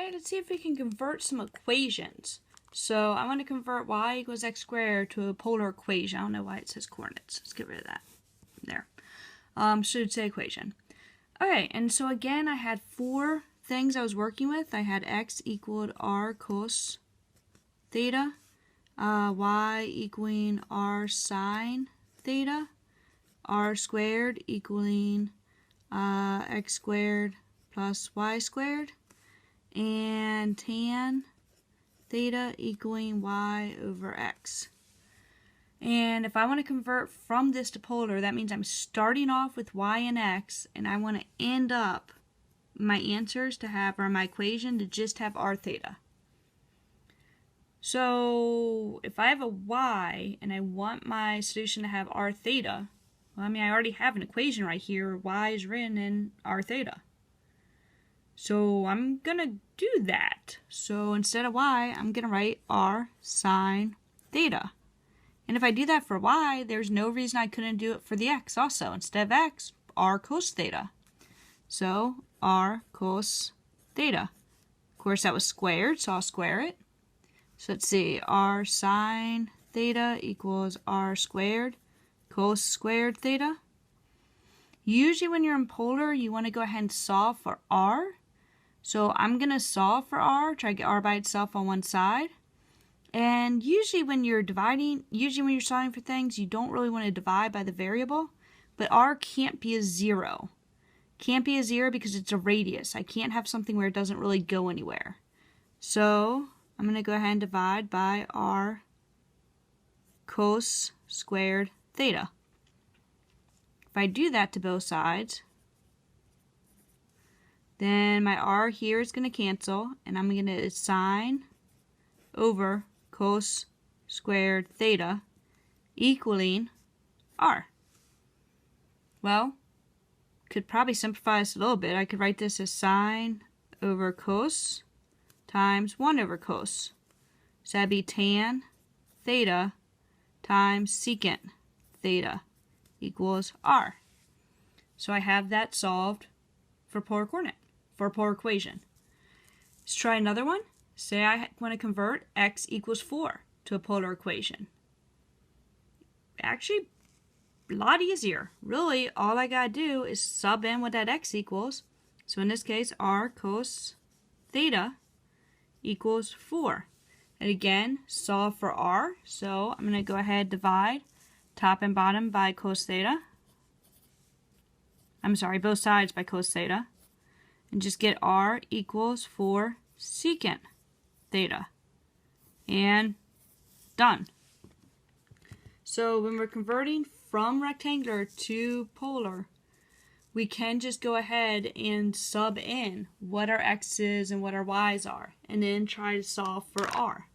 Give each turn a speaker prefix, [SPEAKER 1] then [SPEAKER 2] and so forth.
[SPEAKER 1] Okay, let's see if we can convert some equations. So I want to convert y equals x squared to a polar equation. I don't know why it says coordinates. Let's get rid of that. There. Should say equation. Okay, and so again, I had four things I was working with. I had x equaled r cos theta, y equaling r sine theta, r squared equaling x squared plus y squared, and tan theta equaling y over x. And if I want to convert from this to polar, that means I'm starting off with y and x, and I want to end up my answers to have, or my equation to just have r theta. So if I have a y and I want my solution to have r theta, well, I mean, I already have an equation right here. Y is written in r theta. So I'm going to do that. So instead of y, I'm going to write r sine theta. And if I do that for y, there's no reason I couldn't do it for the x also. Instead of x, r cos theta. So r cos theta. Of course, that was squared, so I'll square it. So let's see, r sine theta equals r squared cos squared theta. Usually when you're in polar, you want to go ahead and solve for r. So I'm going to solve for r, try to get r by itself on one side. And usually when you're solving for things, you don't really want to divide by the variable. But r can't be a 0. Can't be a 0 because it's a radius. I can't have something where it doesn't really go anywhere. So I'm going to go ahead and divide by r cos squared theta. If I do that to both sides, then my r here is going to cancel, and I'm going to sine over cos squared theta equaling r. Well, could probably simplify this a little bit. I could write this as sine over cos times 1 over cos. So that'd be tan theta times secant theta equals r. So I have that solved for polar coordinate, for a polar equation. Let's try another one. Say I want to convert x equals 4 to a polar equation. Actually, a lot easier. Really, all I gotta do is sub in what that x equals. So in this case, r cos theta equals 4. And again, solve for r. So I'm going to go ahead and divide top and bottom by cos theta. I'm sorry, both sides by cos theta. And just get r equals 4 secant theta. And done. So when we're converting from rectangular to polar, we can just go ahead and sub in what our x's and what our y's are, and then try to solve for r.